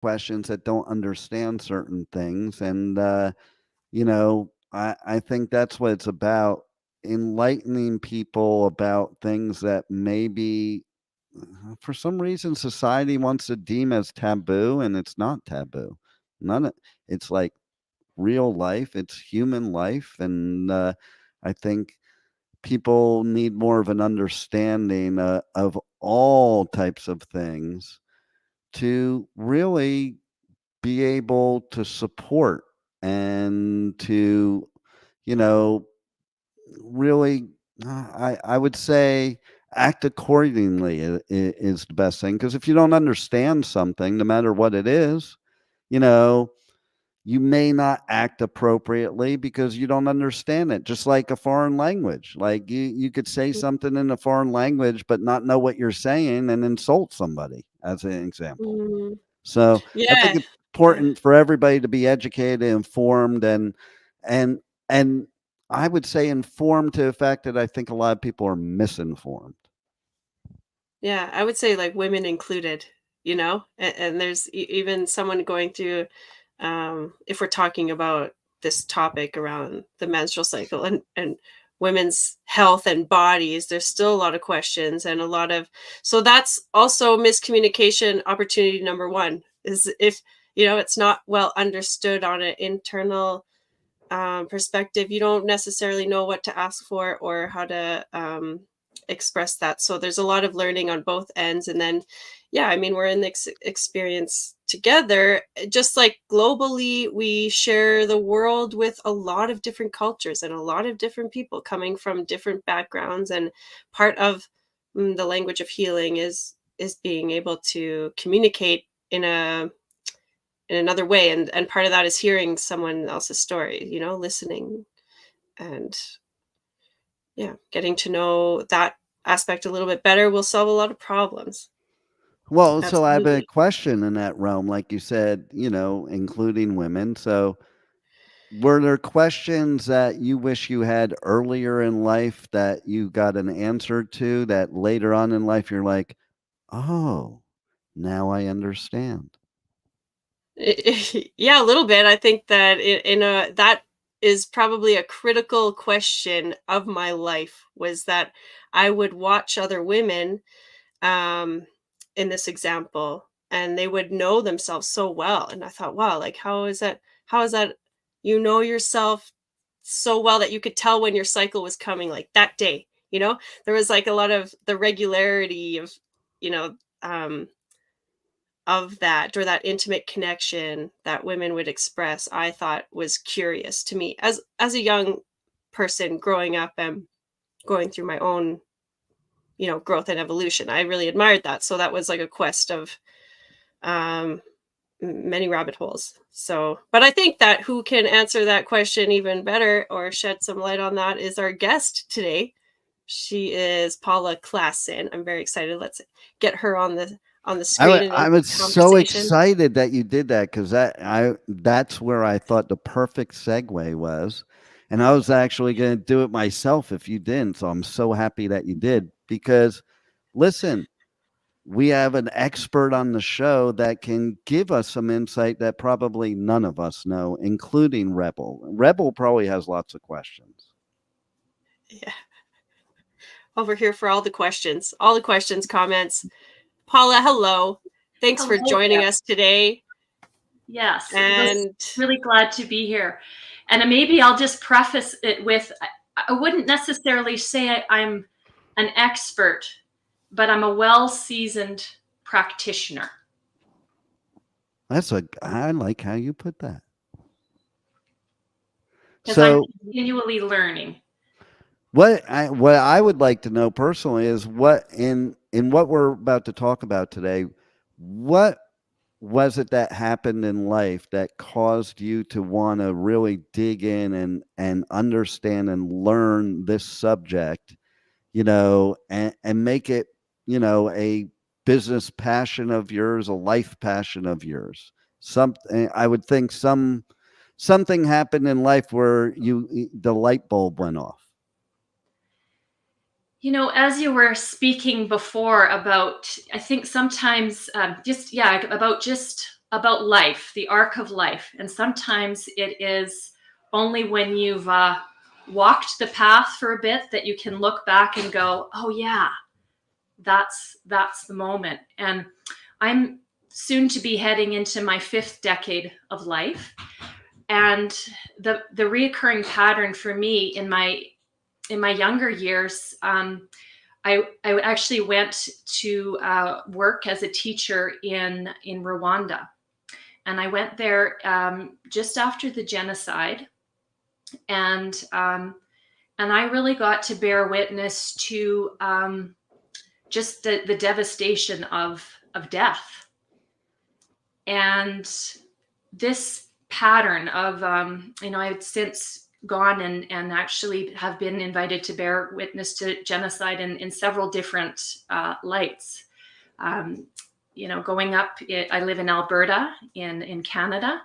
questions, that don't understand certain things. And, I think that's what it's about, enlightening people about things that maybe for some reason society wants to deem as taboo, and it's not taboo. None of it's like real life, it's human life. And I think people need more of an understanding of all types of things to really be able to support and to, you know, really, I would say act accordingly is the best thing. Because if you don't understand something, no matter what it is, you know, you may not act appropriately because you don't understand it. Just like a foreign language, like you could say something in a foreign language but not know what you're saying and insult somebody, as an example. Mm, So I think yeah. it's Yeah. important for everybody to be educated, informed, and and I would say informed to the fact that I think a lot of people are misinformed. Yeah, I would say like women included, and there's even someone going through, if we're talking about this topic around the menstrual cycle and women's health and bodies, there's still a lot of questions and a lot of, so that's also miscommunication opportunity number one is if, it's not well understood on an internal perspective, you don't necessarily know what to ask for or how to express that. So there's a lot of learning on both ends. And then, yeah, I mean, we're in the experience together. Just like globally, we share the world with a lot of different cultures and a lot of different people coming from different backgrounds. And part of the language of healing is being able to communicate in another way, and part of that is hearing someone else's story, listening and, yeah, getting to know that aspect a little bit better will solve a lot of problems. Well, so I have a Absolutely. question in that realm, like you said, including women. So were there questions that you wish you had earlier in life that you got an answer to that later on in life you're like, oh, now I understand? Yeah, a little bit. I think that that is probably a critical question of my life, was that I would watch other women, um, in this example, and they would know themselves so well. And I thought, wow, like how is that? How is that? You know yourself so well that you could tell when your cycle was coming, like that day. There was like a lot of the regularity of, you know, um, of that, or that intimate connection that women would express. I thought was curious to me as a young person growing up and going through my own, growth and evolution. I really admired that. So that was like a quest of um, many rabbit holes. So, but I think that who can answer that question even better or shed some light on that is our guest today. She is Paula Klassen. I'm very excited. Let's get her on the screen and I into was the so conversation. excited that you did that because that's where I thought the perfect segue was, and I was actually going to do it myself if you didn't. So I'm so happy that you did because, listen, we have an expert on the show that can give us some insight that probably none of us know, including Rebel. Rebel probably has lots of questions. Yeah, over here for all the questions, comments. Paula, hello. Thanks for Hello joining there. us today. Yes, it was And really glad to be here. And maybe I'll just preface it with I wouldn't necessarily say I'm an expert, but I'm a well seasoned practitioner I like how you put that. because I'm So continually learning. what I would like to know personally is what in what we're about to talk about today, what was it that happened in life that caused you to want to really dig in and understand and learn this subject, and make it, a business passion of yours, a life passion of yours. Something I would think something happened in life where the light bulb went off. As you were speaking before about, I think sometimes about just about life, the arc of life. And sometimes it is only when you've walked the path for a bit that you can look back and go, oh yeah, that's the moment. And I'm soon to be heading into my 5th decade of life. And the reoccurring pattern for me in my younger years, I actually went to work as a teacher in Rwanda. And I went there just after the genocide. And I really got to bear witness to just the devastation of death. And this pattern of, I've since gone and actually have been invited to bear witness to genocide in several different lights. Going up, I live in Alberta in Canada,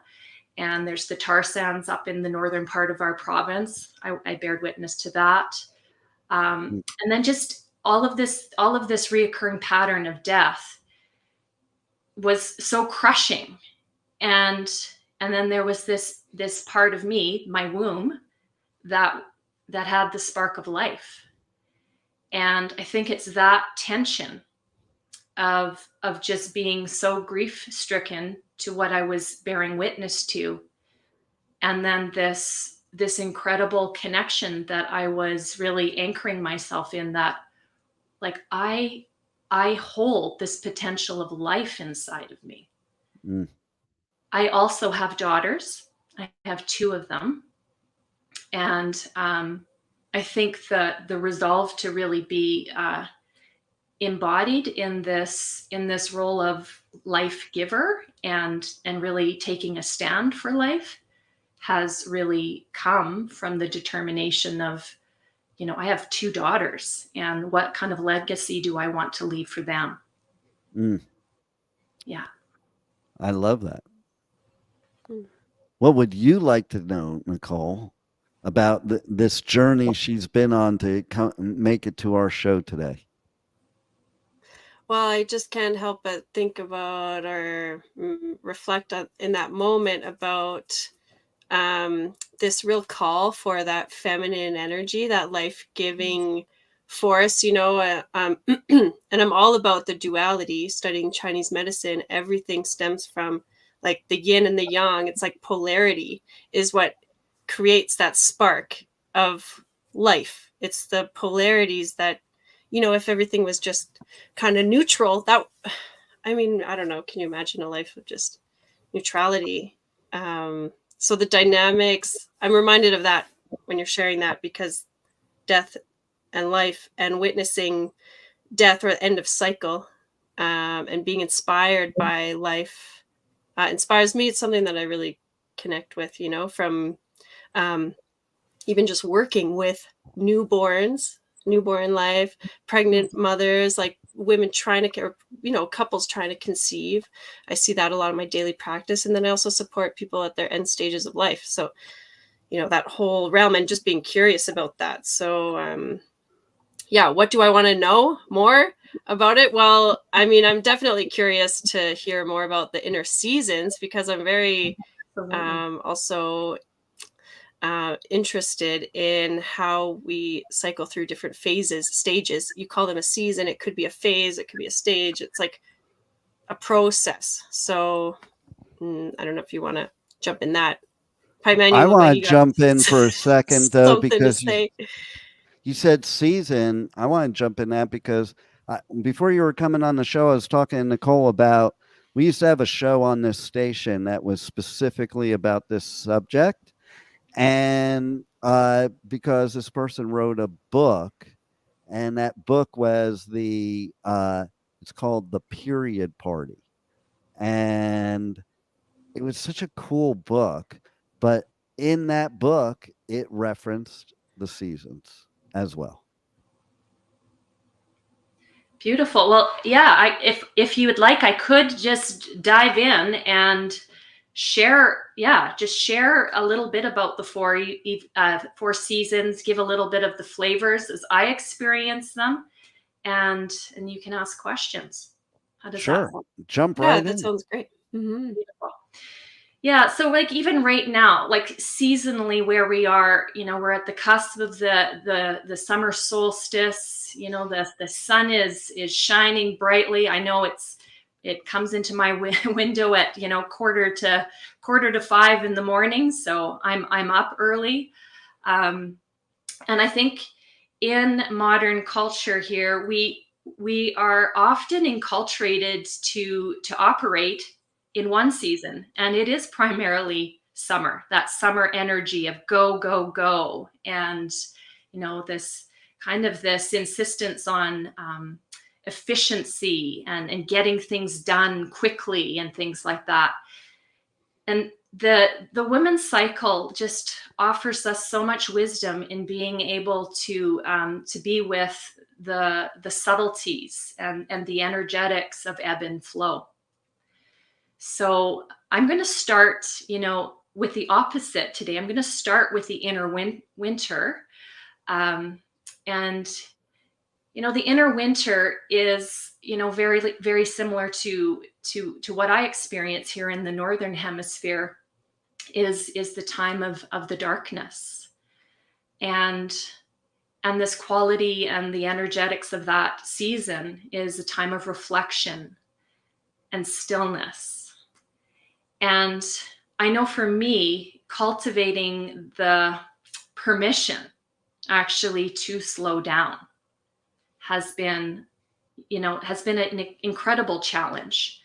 and there's the tar sands up in the northern part of our province. I bared witness to that. And then just all of this reoccurring pattern of death was so crushing. And then there was this part of me, my womb, that had the spark of life. And I think it's that tension of just being so grief stricken to what I was bearing witness to. And then this incredible connection that I was really anchoring myself in, that like I hold this potential of life inside of me. Mm. I also have daughters. I have 2 of them. And I think the resolve to really be embodied in this role of life giver and really taking a stand for life has really come from the determination of, I have 2 daughters, and what kind of legacy do I want to leave for them? Mm. Yeah. I love that. What would you like to know, Nicole, about this journey she's been on to make it to our show today? Well, I just can't help but think about or reflect on in that moment about this real call for that feminine energy, that life-giving force, and I'm all about the duality. Studying Chinese medicine, everything stems from like the yin and the yang. It's like polarity is what creates that spark of life. It's the polarities that, if everything was just kind of neutral, I don't know, can you imagine a life of just neutrality? So the dynamics, I'm reminded of that when you're sharing that, because death and life and witnessing death or end of cycle, and being inspired by life inspires me. It's something that I really connect with, from even just working with newborn life, pregnant mothers, like women trying to, couples trying to conceive. I see that a lot in my daily practice. And then I also support people at their end stages of life. So, that whole realm, and just being curious about that. So, what do I want to know more about it? Well, I'm definitely curious to hear more about the inner seasons, because I'm very also interested in how we cycle through different stages. You call them a season. It could be a phase. It could be a stage. It's like a process. So I don't know if you want to jump in that. I want to jump in for a second, though, because you said season. I want to jump in that because before you were coming on the show, I was talking to Nicole about, we used to have a show on this station that was specifically about this subject. And because this person wrote a book, and that book was it's called The Period Party. And it was such a cool book, but in that book, it referenced the seasons as well. Beautiful. Well, yeah, if you would like, I could just dive in and share a little bit about the four seasons, give a little bit of the flavors as I experience them, and you can ask questions. How does that sound? Jump right in. That sounds great. Mhm. Beautiful. Yeah, so like even right now, like seasonally where we are, we're at the cusp of the summer solstice. The sun is shining brightly. I know it comes into my window at quarter to 5 in the morning, so I'm up early. Um, and I think in modern culture here, we are often enculturated to operate in one season, and it is primarily summer. That summer energy of go go go, and this insistence on efficiency and getting things done quickly and things like that. And the women's cycle just offers us so much wisdom in being able to be with the subtleties and the energetics of ebb and flow. So I'm going to start, with the opposite today. I'm going to start with the inner winter, and the inner winter is very very similar to what I experience here in the northern hemisphere. Is the time of the darkness, and this quality and the energetics of that season is a time of reflection and stillness. And I know for me, cultivating the permission actually to slow down has been an incredible challenge.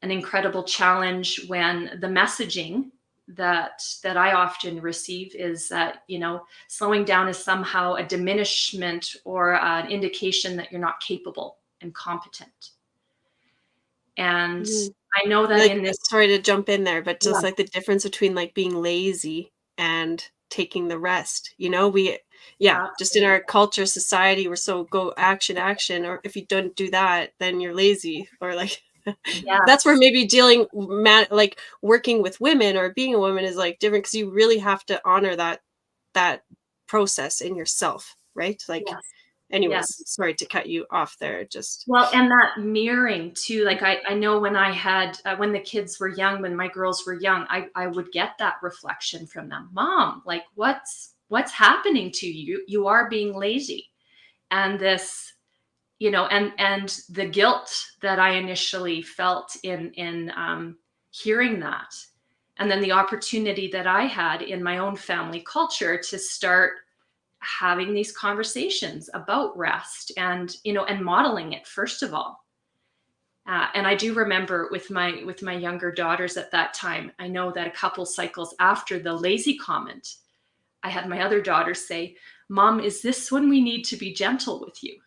An incredible challenge when the messaging that I often receive is that slowing down is somehow a diminishment or an indication that you're not capable and competent. And I know that Like, in this, sorry to jump in there, but yeah, just like the difference between like being lazy and taking the rest, just in absolutely. our culture, society, we're so go action, action, or if you don't do that, then you're lazy, or like that's where Yes, maybe like working with women or being a woman is like different because you really have to honor that process in yourself, right? Like, yes, yes. anyways, sorry to cut you off there. Just Well, and that mirroring too, like I know when I had when the kids were young, when my girls were young, I would get that reflection from them. Mom, like what's happening to you? You are being lazy. And this, and the guilt that I initially felt in hearing that. And then the opportunity that I had in my own family culture to start having these conversations about rest and modeling it first of all. And I do remember with my younger daughters at that time, I know that a couple cycles after the lazy comment, I had my other daughter say, Mom, is this when we need to be gentle with you?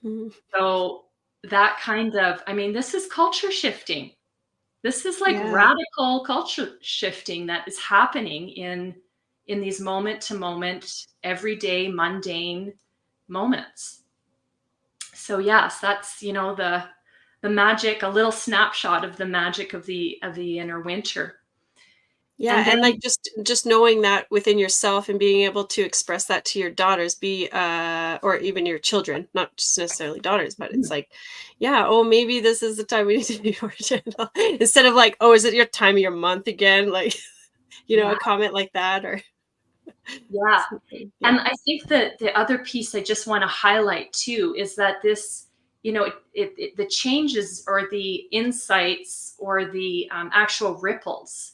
Mhm. So that this is culture shifting. This is like Yeah. radical culture shifting that is happening in these moment to moment, everyday, mundane moments. So yes, that's the magic, a little snapshot of the magic of the inner winter. Yeah, And and like then just knowing that within yourself and being able to express that to your daughters, or even your children, not just necessarily daughters, but it's like, yeah, oh, maybe this is the time we need to be more gentle. Instead of like, oh, is it your time of your month again? Like, yeah, a comment like that or yeah. something. And Yeah. I think that the other piece I just want to highlight too is that this, the changes or the insights or the actual ripples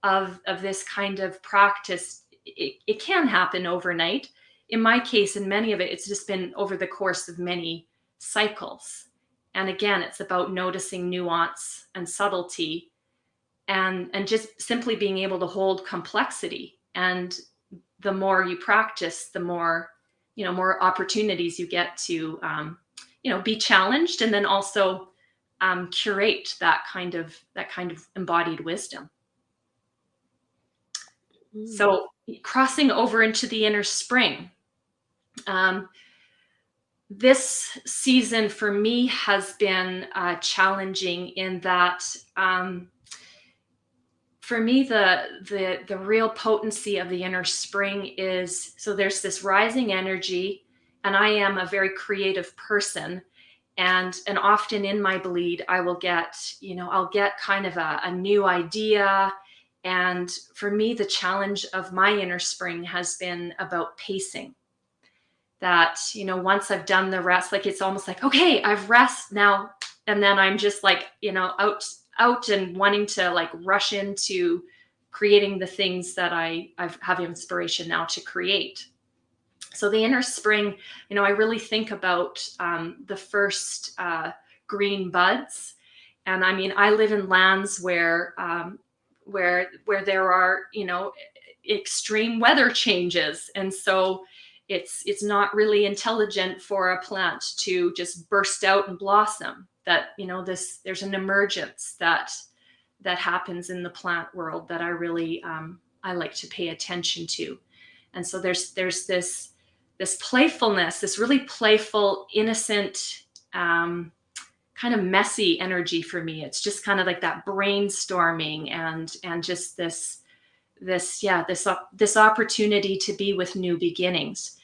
of this kind of practice, it can happen overnight. In my case, in many of it, it's just been over the course of many cycles. And again, it's about noticing nuance and subtlety and just simply being able to hold complexity. And the more you practice, the more more opportunities you get to be challenged, and then also curate that kind of embodied wisdom. Mm. So crossing over into the inner spring, um, this season for me has been challenging in that. For me, the real potency of the inner spring is, so there's this rising energy, and I am a very creative person, And often in my bleed, I will get, I'll get kind of a new idea. And for me, the challenge of my inner spring has been about pacing. That, once I've done the rest, like it's almost like, okay, I've rest now. And then I'm just like, out and wanting to like rush into creating the things that I have inspiration now to create. So the inner spring, I really think about the first green buds. And I mean, I live in lands where there are, extreme weather changes. And so it's not really intelligent for a plant to just burst out and blossom. That, there's an emergence that happens in the plant world that I really, I like to pay attention to. And so there's this playfulness, this really playful, innocent, kind of messy energy for me. It's just kind of like that brainstorming and just this opportunity to be with new beginnings.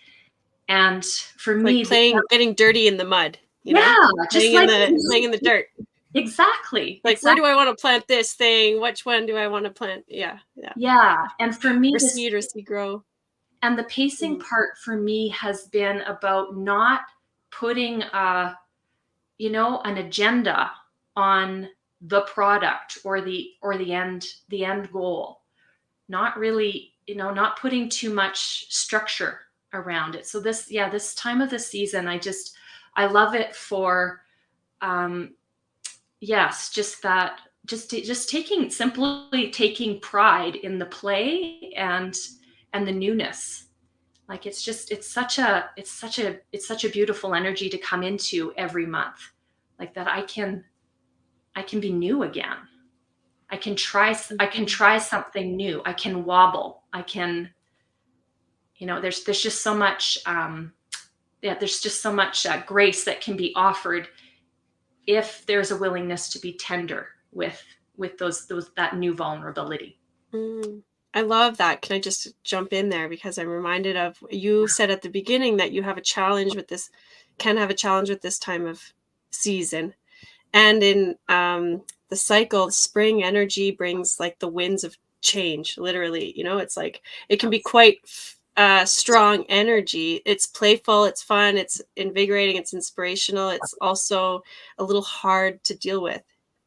And for me, getting dirty in the mud, just playing in the dirt. Exactly. Like, where do I want to plant this thing? Which one do I want to plant? Yeah. And for me, or seed grow. And the pacing part for me has been about not putting an agenda on the product or the end goal. Not really, not putting too much structure around it. So this time of the season, I love it for simply taking pride in the play and the newness. Like it's such a beautiful energy to come into every month. Like that I can be new again. I can try something new. I can wobble. I can, there's just so much there's just so much grace that can be offered if there's a willingness to be tender with that new vulnerability. I love that. Can I just jump in there? Because I'm reminded of, you said at the beginning that you have a challenge with this, time of season. And in the cycle, spring energy brings like the winds of change, literally. It's like, it can be quite strong energy. It's playful, it's fun, it's invigorating, it's inspirational. It's also a little hard to deal with,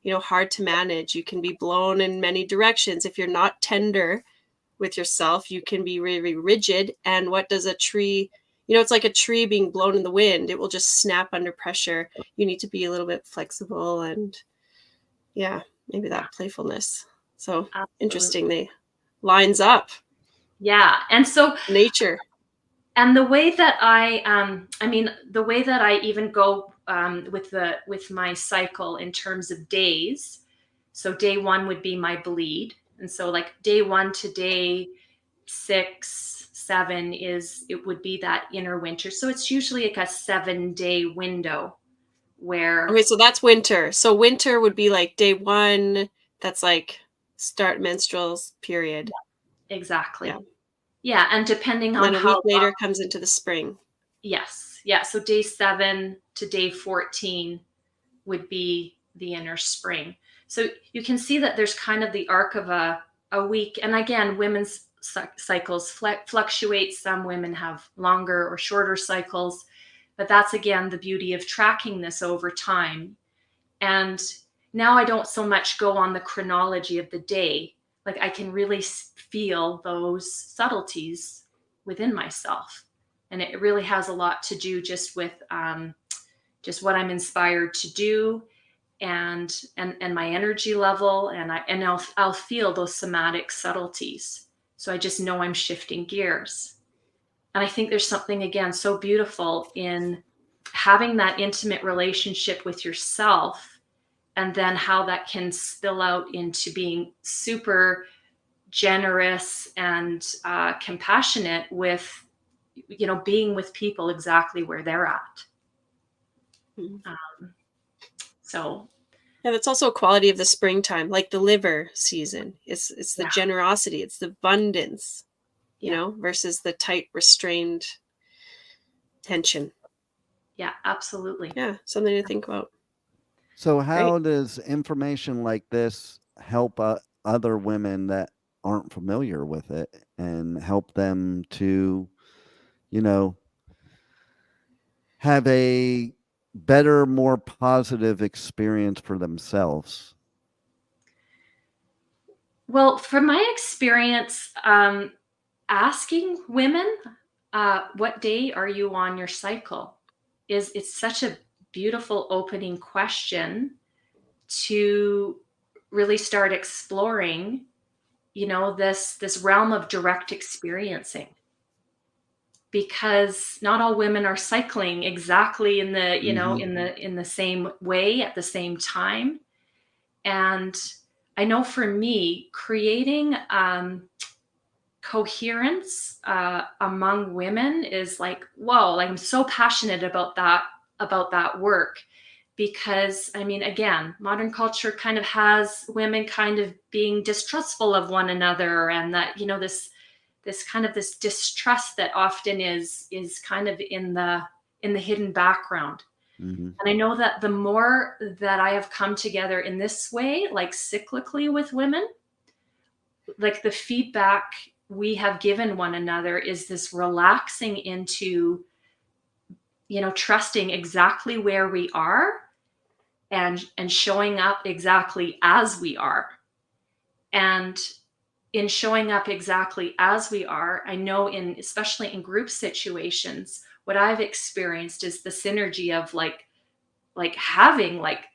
hard to manage. You can be blown in many directions. If you're not tender with yourself, you can be really rigid. And what does a tree, it's like a tree being blown in the wind. It will just snap under pressure. You need to be a little bit flexible, and maybe that playfulness. So interestingly lines up. Yeah. And so nature. And the way that the way that I even go with my cycle in terms of days. So day 1 would be my bleed. And so like day 1 to day 6, 7 it would be that inner winter. So it's usually like a 7-day window where. Okay, so that's winter. So winter would be like day 1. That's like start menstruals period. Exactly. Yeah. And depending on how a week later comes into the spring. Yes. Yeah. So day 7 to day 14 would be the inner spring. So you can see that there's kind of the arc of a week. And again, women's cycles fluctuate. Some women have longer or shorter cycles, but that's again the beauty of tracking this over time. And now I don't so much go on the chronology of the day. Like I can really feel those subtleties within myself. And it really has a lot to do just with just what I'm inspired to do and my energy level. And I'll feel those somatic subtleties. So I just know I'm shifting gears. And I think there's something, again, so beautiful in having that intimate relationship with yourself, and then how that can spill out into being super generous and compassionate with, being with people exactly where they're at. Yeah, that's also a quality of the springtime, like the liver season. It's the generosity, it's the abundance, versus the tight, restrained tension. Yeah, absolutely. Yeah, something to think about. So Great. how does information like this help other women that aren't familiar with it and help them to, you know, have a better, more positive experience for themselves? Well, from my experience, asking women, what day are you on your cycle, is it's such a beautiful opening question to really start exploring, this realm of direct experiencing, because not all women are cycling exactly in the you know Mhm. in the same way at the same time. And I know for me, creating coherence among women is like, whoa, like I'm so passionate about that work, because I mean, again, modern culture kind of has women kind of being distrustful of one another, and that, this kind of this distrust that often is kind of in the hidden background. Mhm. And I know that the more that I have come together in this way, like cyclically with women, like the feedback we have given one another is this relaxing into, trusting exactly where we are, and showing up exactly as we are. And in showing up exactly as we are, I know, especially in group situations, what I've experienced is the synergy of like having, like,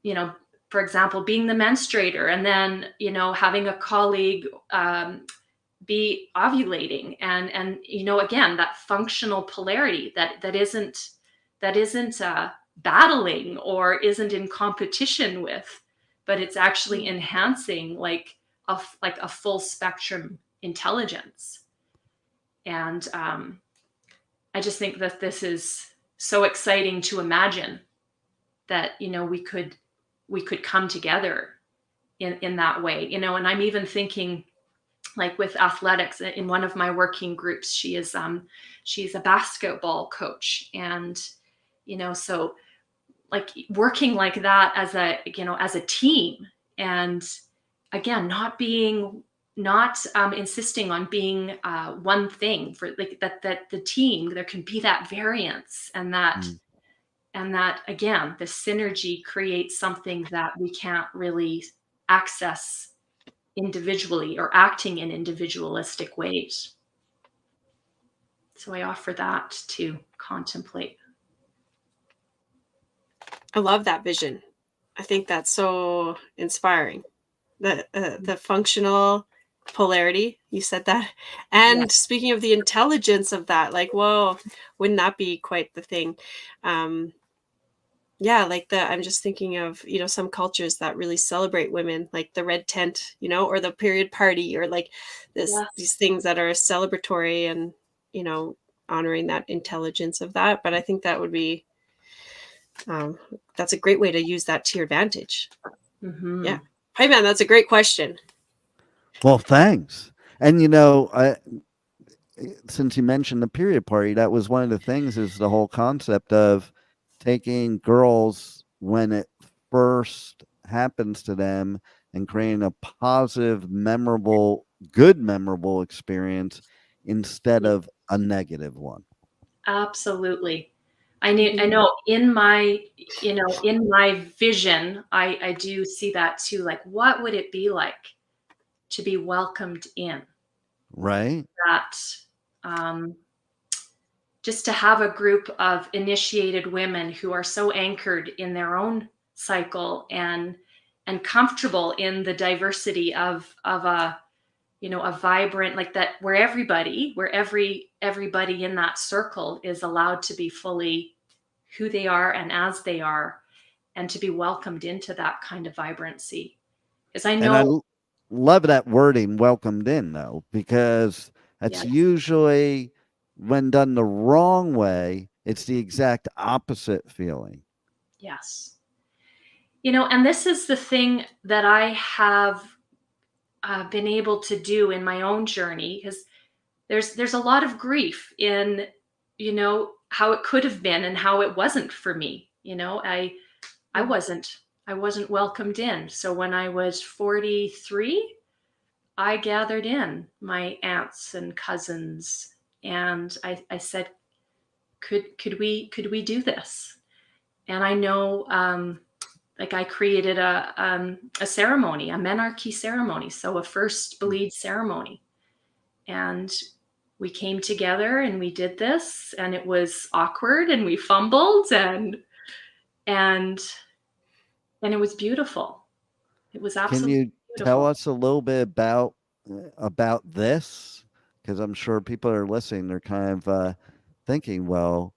you know, for example, being the menstruator, and then, having a colleague be ovulating, and again, that functional polarity that isn't battling or isn't in competition with, but it's actually enhancing, like a full spectrum intelligence. And I just think that this is so exciting to imagine that, we could come together in that way. And I'm even thinking, like with athletics, in one of my working groups, she's a basketball coach. And so, like, working like that as a team, and again, not insisting on being one thing, for like that the team, there can be that variance, Mm. and that again, the synergy creates something that we can't really access individually, or acting in individualistic ways. So I offer that to contemplate. I love that vision. I think that's so inspiring. The functional polarity, you said that. Yeah. And speaking of the intelligence of that, like, whoa, wouldn't that be quite the thing? Um, yeah, like I'm just thinking of, some cultures that really celebrate women, like the red tent, or the period party, or like these Yes. things that are celebratory and, you know, honoring that intelligence of that. But I think that would be, um, that's a great way to use that to your advantage. Yeah. Hmm. Hi, man, that's a great question. Well, thanks. And since you mentioned the period party, that was one of the things, is the whole concept of taking girls when it first happens to them and creating a positive, memorable, good, memorable experience instead Yeah, of a negative one. absolutely. I Mhm. know in my vision, I do see that too. Like, what would it be like to be welcomed in Right? that? Um, just to have a group of initiated women who are so anchored in their own cycle, and comfortable in the diversity of a vibrant, like that, where everybody in that circle is allowed to be fully who they are and as they are, and to be welcomed into that kind of vibrancy. Because I And I know, love that wording, welcomed in, though, because that's yes, usually, when done the wrong way, it's the exact opposite feeling. yes, and this is the thing that I have been able to do in my own journey, because there's a lot of grief in, it could have been and how it wasn't for me. I wasn't welcomed in. So when I was 43, I gathered in my aunts and cousins, and I said, could we do this? And I know, like, I created a ceremony, a menarche ceremony, so a first bleed ceremony, and we came together and we did this, and it was awkward, and we fumbled, and it was beautiful. It was Can absolutely you tell beautiful. us a little bit about this? Because I'm sure people are listening. They're kind of thinking, well,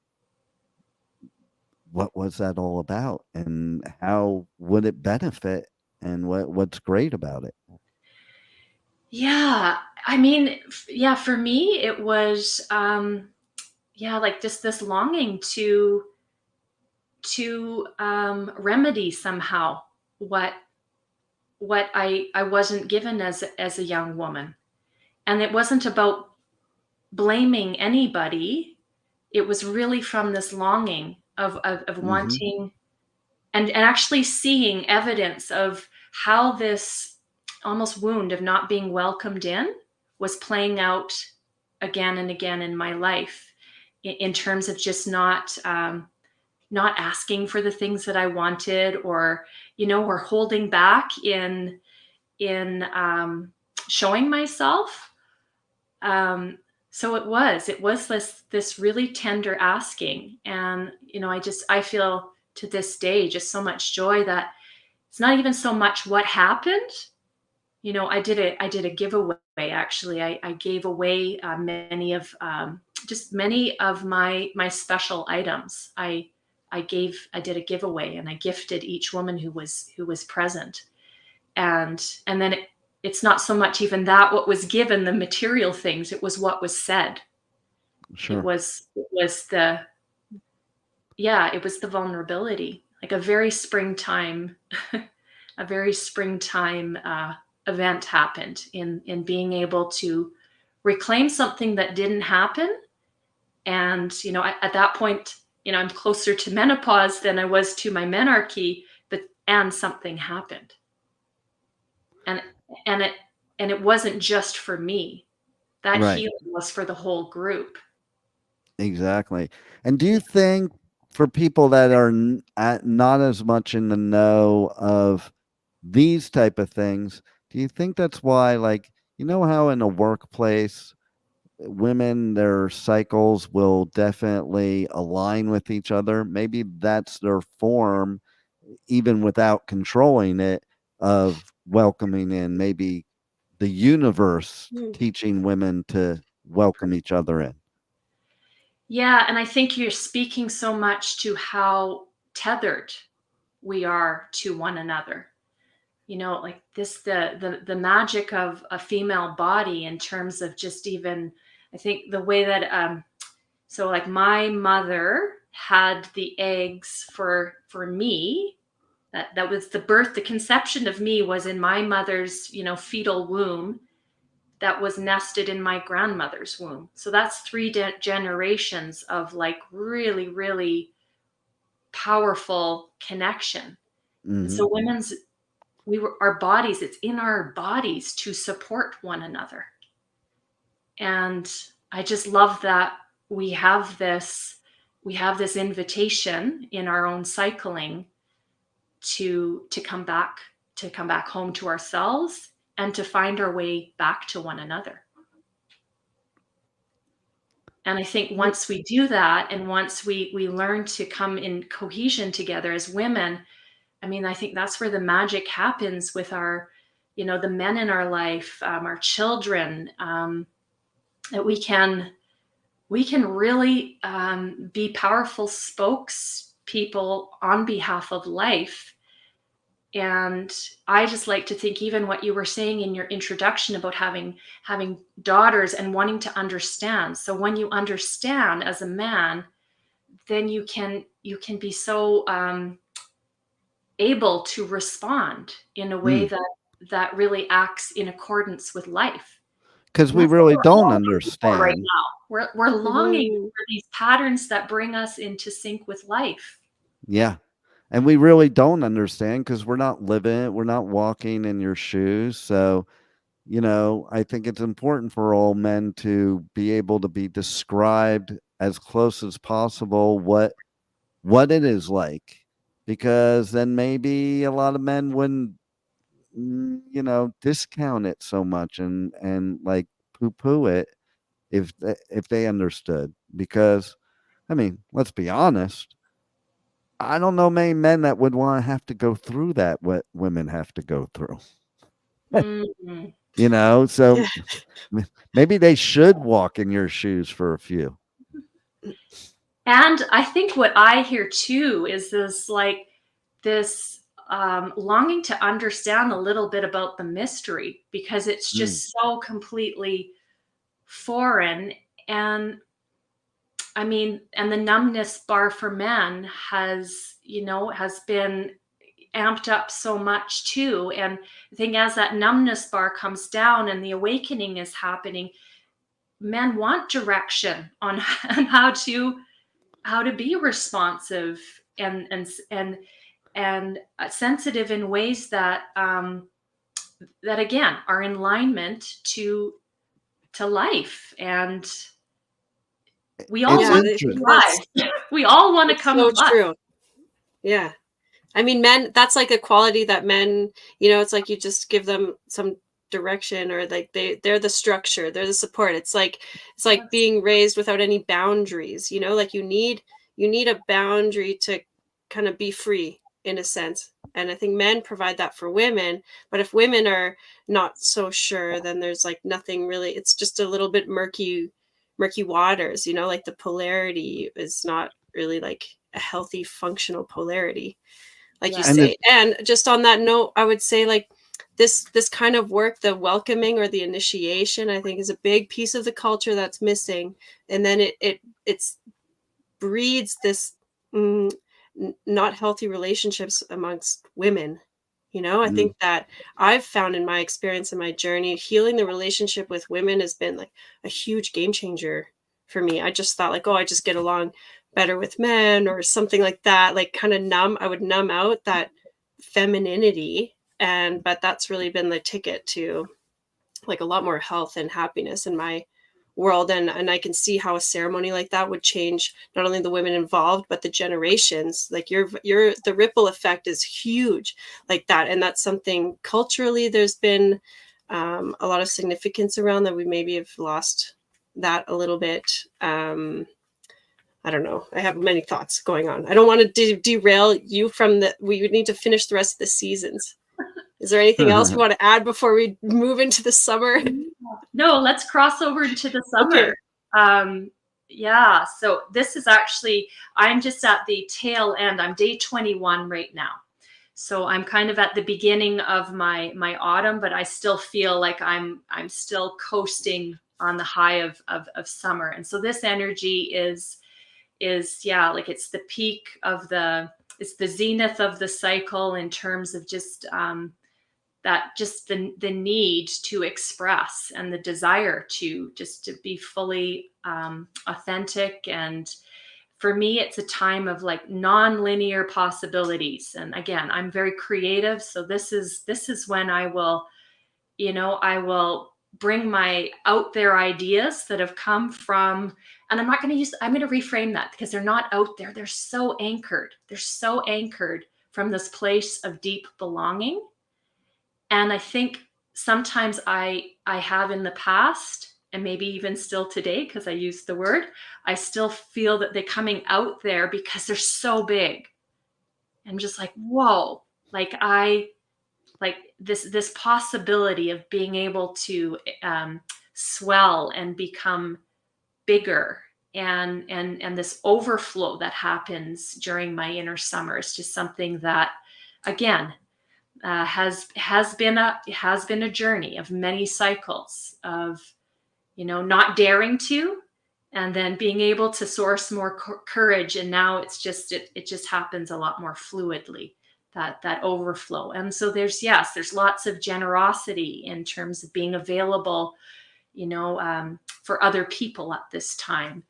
what was that all about, and how would it benefit, and what's great about it? Yeah, I mean, yeah, for me, it was, yeah, like just this longing to remedy somehow what I wasn't given as a young woman. And it wasn't about blaming anybody. It was really from this longing of Mhm. wanting and actually seeing evidence of how this almost wound of not being welcomed in was playing out again and again in my life, in terms of just not asking for the things that I wanted, or holding back in showing myself. Um, so it was this really tender asking, and I feel to this day just so much joy that it's not even so much what happened. I did a giveaway. Actually, I gave away many of my special items. I did a giveaway, and I gifted each woman who was present. And then it's not so much even that what was given, the material things. It was what was said. It Sure. was it was the Yeah, it was the vulnerability, like a very springtime a very springtime event happened in being able to reclaim something that didn't happen. And at that point, I'm closer to menopause than I was to my menarche, and something happened. And and it and it wasn't just for me. That Right. healing was for the whole group. Exactly. And do you think, for people that are not as much in the know of these type of things, do you think that's why, like, how in a workplace, women, their cycles will definitely align with each other? Maybe that's their form, even without controlling it, of welcoming in, maybe the universe Mm. teaching women to welcome each other in. Yeah, and I think you're speaking so much to how tethered we are to one another. Like this, the magic of a female body, in terms of just even, I think the way that, so like my mother had the eggs for me. That was the conception of me was in my mother's, fetal womb, that was nested in my grandmother's womb. So that's three generations of like really, really powerful connection. And Mhm. so our bodies, it's in our bodies to support one another. And I just love that we have this invitation in our own cycling to come back home to ourselves, and to find our way back to one another. And I think once we do that, and once we learn to come in cohesion together as women, I mean, I think that's where the magic happens with the men in our life, our children, that we can really be powerful spokespeople on behalf of life. And I just like to think, even what you were saying in your introduction about having daughters and wanting to understand. So when you understand as a man, then you can be so able to respond in a way Mm. that really acts in accordance with life. 'Cause And we that's what really we're don't all looking for right understand. now. We're longing Mhm. for these patterns that bring us into sync with life. Yeah. And we really don't understand because we're not living it, we're not walking in your shoes, so, I think it's important for all men to be able to be described as close as possible what it is like, because then maybe a lot of men wouldn't, discount it so much and, like, poo-poo it if they understood, because, I mean, let's be honest, I don't know many men that would wanna have to go through that what women have to go through, Mhm. So Yeah. maybe they should walk in your shoes for a few. And I think what I hear too is this longing to understand a little bit about the mystery because it's Mm, just so completely foreign. And I mean, and the numbness bar for men has been amped up so much too. And I think as that numbness bar comes down and the awakening is happening, men want direction on, on how to be responsive and sensitive in ways that again are in alignment to life. And we all it's Yeah, want I to be think interesting. that's alive. We all want to it's come so alive. true. Yeah. I mean, men, that's like a quality that men, it's like you just give them some direction, or like they're the structure, they're the support. It's like Yes. being raised without any boundaries, like you need a boundary to kind of be free in a sense. And I think men provide that for women, but if women are not so sure, then there's like nothing really, it's just a little bit murky waters, like the polarity is not really like a healthy functional polarity, like you Yes. And say. it And just on that note, I would say like this kind of work, the welcoming or the initiation, I think is a big piece of the culture that's missing. And then it's breeds this mm, not healthy relationships amongst women. I mm, think that I've found in my experience and my journey, healing the relationship with women has been like a huge game changer for me. I just thought like, oh, I just get along better with men or something like that, like kind of I would numb out that femininity. But that's really been the ticket to like a lot more health and happiness in my world. And I can see how a ceremony like that would change not only the women involved but the generations. Like your the ripple effect is huge like that. And that's something culturally there's been a lot of significance around that we maybe have lost that a little bit. I don't know, I have many thoughts going on. I don't want to derail you from the we would need to finish the rest of the seasons. Is there anything else you mm. want to add before we move into the summer? No, let's cross over into the summer. Okay. Yeah, so this is actually, I'm just at the tail end. I'm day 21 right now. So I'm kind of at the beginning of my autumn, but I still feel like I'm still coasting on the high of summer. And so this energy is yeah, like it's the peak of it's the zenith of the cycle in terms of just the need to express and the desire to be fully authentic. And for me it's a time of like non-linear possibilities. And again, I'm very creative, so this is when I will bring my out there ideas that have come from, and I'm going to reframe that, because they're not out there, they're so anchored from this place of deep belonging. And I think sometimes I have in the past, and maybe even still today, because I use the word, I still feel that they're coming out there because they're so big. I'm just like, whoa, like this possibility of being able to swell and become bigger, and this overflow that happens during my inner summer is just something that, again, has been a journey of many cycles of not daring to, and then being able to source more courage, and now it just happens a lot more fluidly, that overflow. And so there's lots of generosity in terms of being available for other people at this time.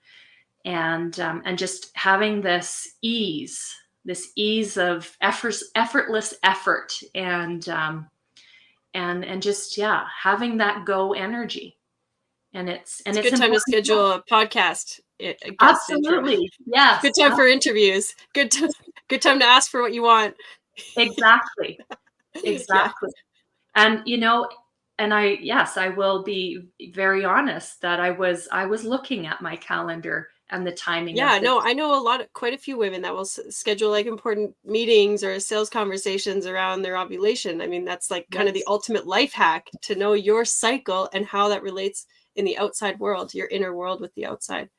And just having this ease of effortless effort, and just, yeah, having that go energy. And it's a good time to schedule a podcast guest intro. Absolutely. Yes. Good time for interviews. Good time to ask for what you want. Exactly. Yeah. And I will be very honest that I was looking at my calendar and the timing. Yeah, no, I know quite a few women that will schedule like important meetings or sales conversations around their ovulation. I mean, that's like kind of the ultimate life hack, to know your cycle and how that relates in the outside world, your inner world with the outside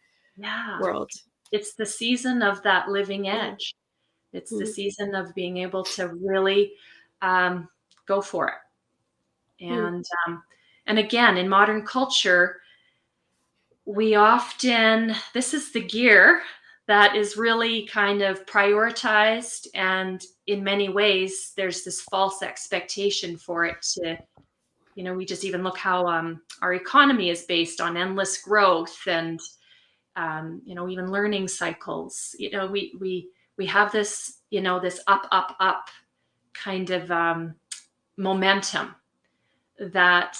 world. It's the season of that living edge. It's the season of being able to really go for it. And again, in modern culture, we often, this is the gear that is really kind of prioritized, and in many ways there's this false expectation for it to, we just even look how our economy is based on endless growth, and even learning cycles. We have this, this up kind of momentum that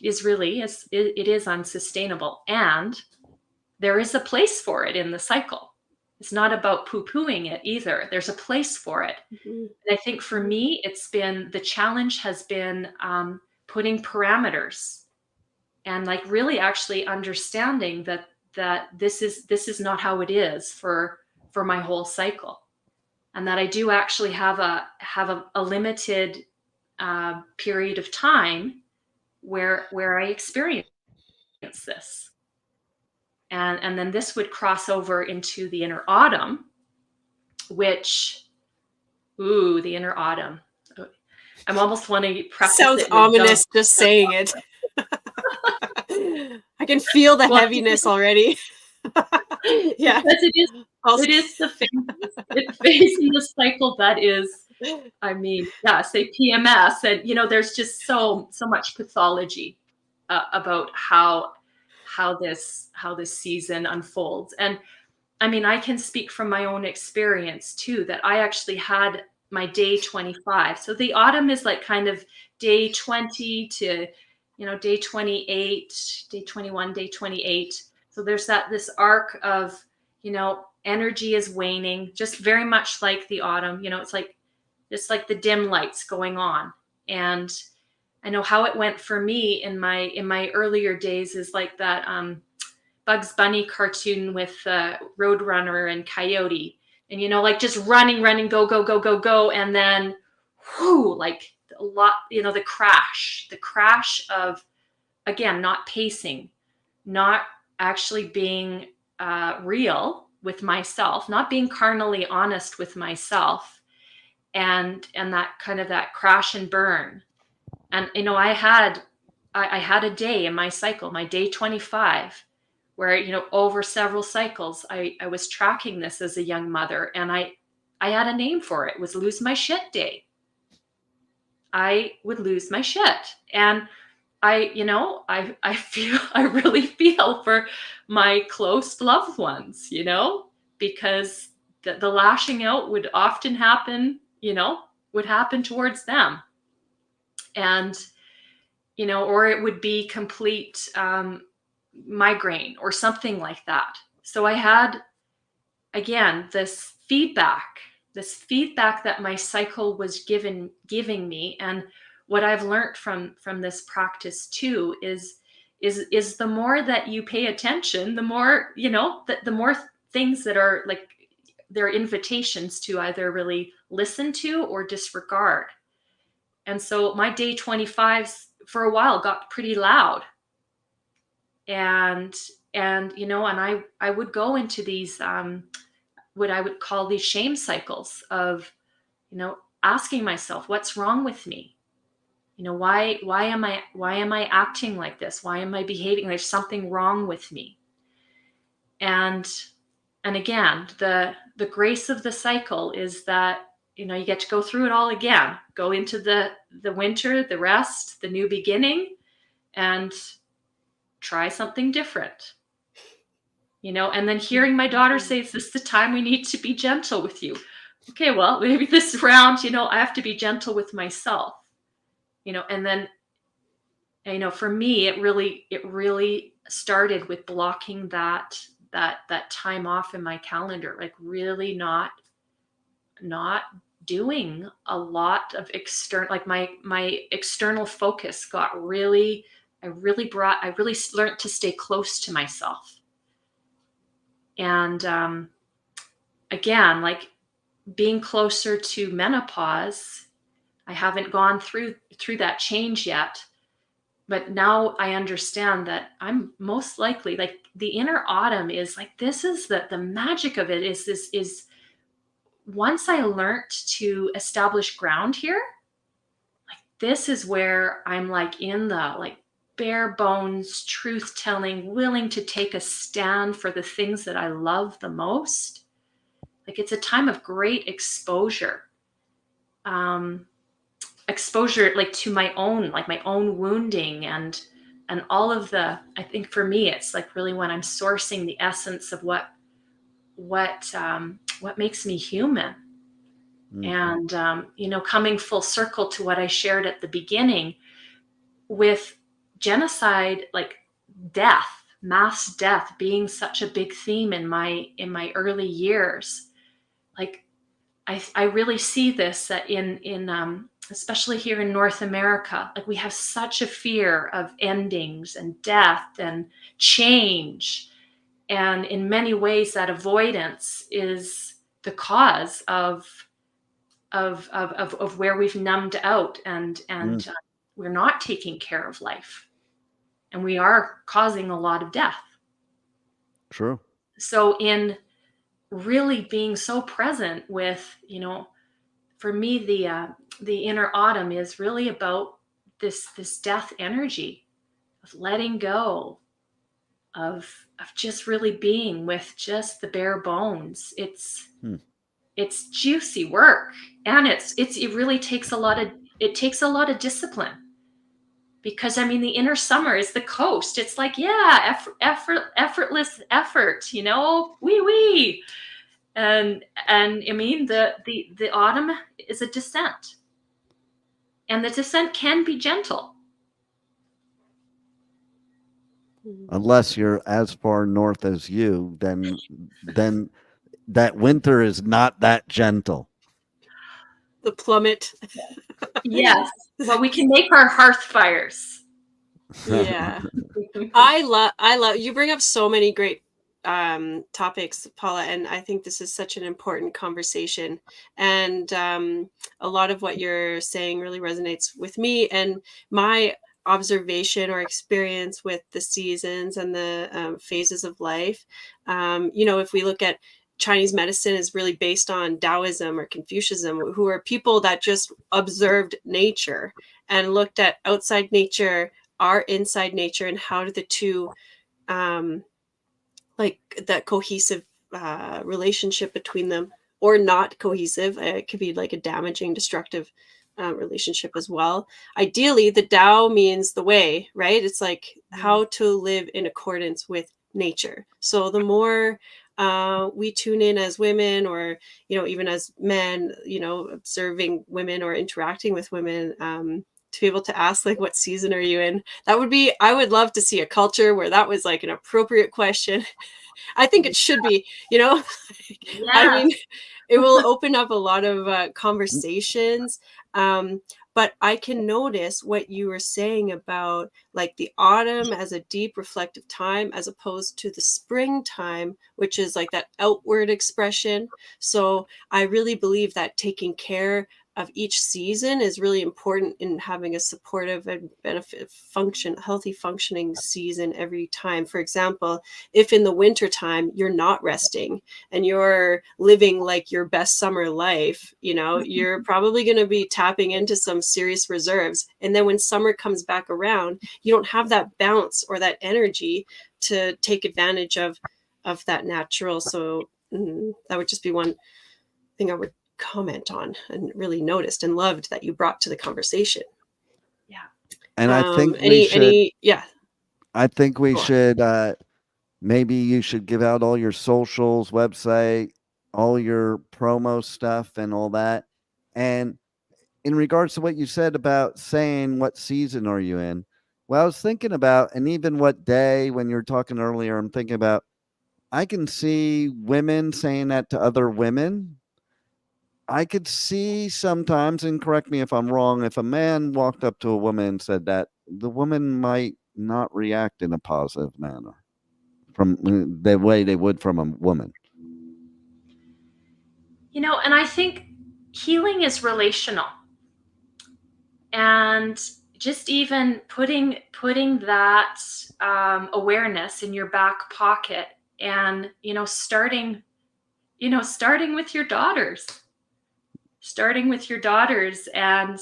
is really, it is unsustainable. And there is a place for it in the cycle. It's not about poo-pooing it either. There's a place for it. And I think for me, the challenge has been putting parameters, and like really actually understanding that this is not how it is for my whole cycle, and that I do actually have a limited period of time where I experience this, and then this would cross over into the inner autumn, which, the inner autumn. I'm almost wanting to preface Sounds it ominous just saying it. I can feel the heaviness already. Yeah, because it is the phase in the cycle that is, say PMS, and there's just so much pathology about how this season unfolds. And I mean, I can speak from my own experience too, that I actually had my day 25. So the autumn is like kind of day 20 to day 28, day 21, day 28. So there's this arc of energy is waning, just very much like the autumn. It's like just like the dim lights going on. And I know how it went for me in my earlier days is like that Bugs Bunny cartoon with Roadrunner and Coyote, and like just running, go, and then like a lot, the crash of, again, not pacing, not actually being real with myself, not being carnally honest with myself, and that kind of that crash and burn. And I had a day in my cycle, my day 25, where over several cycles I was tracking this as a young mother, and I had a name for it. It was lose my shit day. I would lose my shit, and I really feel for my close loved ones, because the lashing out would often happen, would happen towards them. And, or it would be complete migraine or something like that. So I had, again, this feedback that my cycle was giving me. And what I've learned from this practice too is the more that you pay attention, the more, the more things that are like, they're invitations to either really listen to or disregard. And so my day 25s for a while got pretty loud. And I would go into these, what I would call these shame cycles of, asking myself, what's wrong with me? Why am I acting like this? Why am I behaving? There's something wrong with me. And again, the grace of the cycle is that, you get to go through it all again, go into the winter, the rest, the new beginning, and try something different. And then hearing my daughter say, is this the time we need to be gentle with you? Okay, well, maybe this round, I have to be gentle with myself, and then, for me, it really started with blocking that time off in my calendar, like really not doing a lot of external, like my external focus got really, I really learned to stay close to myself. And again, like being closer to menopause, I haven't gone through that change yet, but now I understand that I'm most likely, like, the inner autumn is like, this is the magic of it is once I learned to establish ground here, like, this is where I'm like in the like bare bones, truth telling, willing to take a stand for the things that I love the most. Like, it's a time of great exposure. Exposure, like, to my own wounding and all of the, I think for me, it's like really when I'm sourcing the essence of what makes me human. And, coming full circle to what I shared at the beginning with genocide, like death, mass death being such a big theme in my early years. Like, I really see this that in especially here in North America, like, we have such a fear of endings and death and change. And in many ways, that avoidance is the cause of where we've numbed out and we're not taking care of life, and we are causing a lot of death. True. So in really being so present with, for me, the inner autumn is really about this death energy of letting go, of just really being with just the bare bones. It's juicy work, and it really takes a lot of discipline, because the inner summer is the coast. It's like, yeah, effortless effort, wee. And the autumn is a descent, and the descent can be gentle. Unless you're as far north as you, then that winter is not that gentle. The plummet. Yes. Well, we can make our hearth fires. Yeah. I love you bring up so many great topics, Paula, and I think this is such an important conversation. And a lot of what you're saying really resonates with me and my observation or experience with the seasons and the phases of life. If we look at Chinese medicine, is really based on Taoism or Confucianism, who are people that just observed nature and looked at outside nature, our inside nature, and how do the two like that cohesive relationship between them, or not cohesive. It could be like a damaging, destructive relationship as well. Ideally, the Tao means the way, right? It's like how to live in accordance with nature. So the more we tune in as women, or even as men, observing women or interacting with women, to be able to ask, like, what season are you in? I would love to see a culture where that was like an appropriate question. I think it should be, Yeah. it will open up a lot of conversations. But I can notice what you were saying about like the autumn as a deep reflective time, as opposed to the springtime, which is like that outward expression. So I really believe that taking care of each season is really important in having a supportive and healthy functioning season every time. For example, if in the winter time you're not resting and you're living like your best summer life, you're probably going to be tapping into some serious reserves. And then when summer comes back around, you don't have that bounce or that energy to take advantage of that natural. So that would just be one thing I would comment on and really noticed and loved that you brought to the conversation. Yeah. And I think yeah. I think we Cool. should, maybe you should give out all your socials, website, all your promo stuff and all that. And in regards to what you said about saying what season are you in, well, I was thinking about, and even what day when you were talking earlier, I'm thinking about, I can see women saying that to other women. I could see sometimes, and correct me if I'm wrong, if a man walked up to a woman and said that, the woman might not react in a positive manner from the way they would from a woman. And I think healing is relational. And just even putting that awareness in your back pocket, and starting with your daughters, and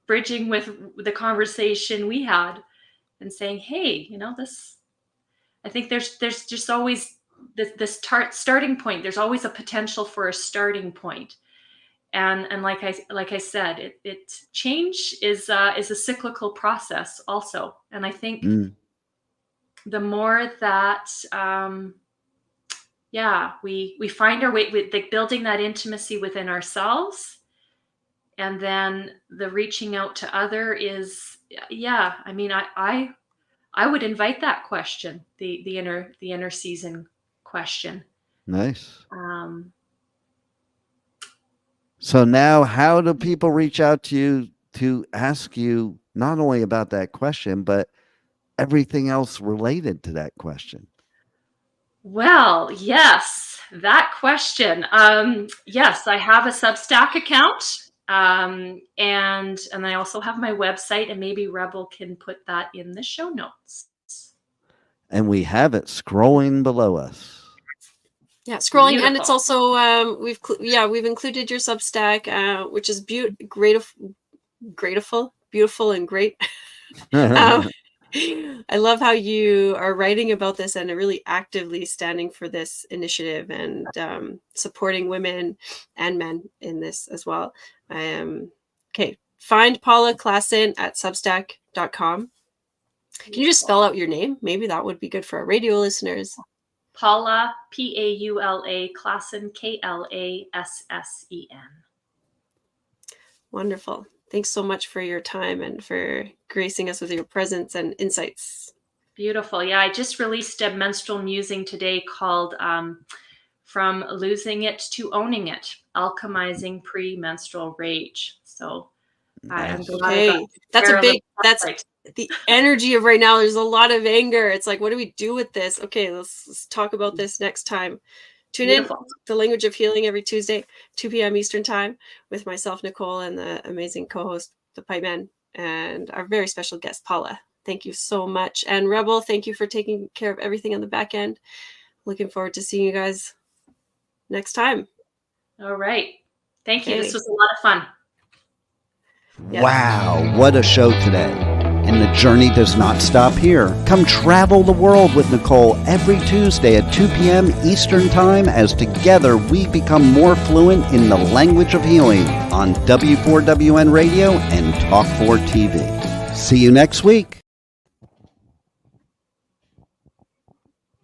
bridging with the conversation we had, and saying, hey, this, I think there's just always this starting point. There's always a potential for a starting point. And like I said, it change is a cyclical process also. And I think the more that we find our way with building that intimacy within ourselves, and then the reaching out to other is, I mean, I would invite that question, the inner season question. Nice. So now, how do people reach out to you to ask you not only about that question, but everything else related to that question? Well, yes, that question. Yes, I have a Substack account, and I also have my website, and maybe Rebel can put that in the show notes. And we have it scrolling below us. Yeah, scrolling. Beautiful. And it's also we've included your Substack, which is beautiful and great. I love how you are writing about this and really actively standing for this initiative, and supporting women and men in this as well. Okay, find Paula Klassen at substack.com. Can you just spell out your name? Maybe that would be good for our radio listeners. Paula, Paula, Klassen, Klassen. Wonderful. Thanks so much for your time and for gracing us with your presence and insights. Beautiful. Yeah, I just released a menstrual musing today called From Losing It to Owning It, Alchemizing Premenstrual Rage. So I'm glad that's the energy of right now. There's a lot of anger. It's like, what do we do with this? Okay, let's talk about this next time. Tune in The Language of Healing every Tuesday, 2 p.m. Eastern Time, with myself, Nicole, and the amazing co-host, the Pipe Man, and our very special guest, Paula. Thank you so much. And Rebel, thank you for taking care of everything on the back end. Looking forward to seeing you guys next time. All right. Thank you. This was a lot of fun. Yeah. Wow, what a show today. And the journey does not stop here. Come travel the world with Nicole every Tuesday at 2 p.m. Eastern Time, as together we become more fluent in the language of healing on W4WN Radio and Talk4 TV. See you next week.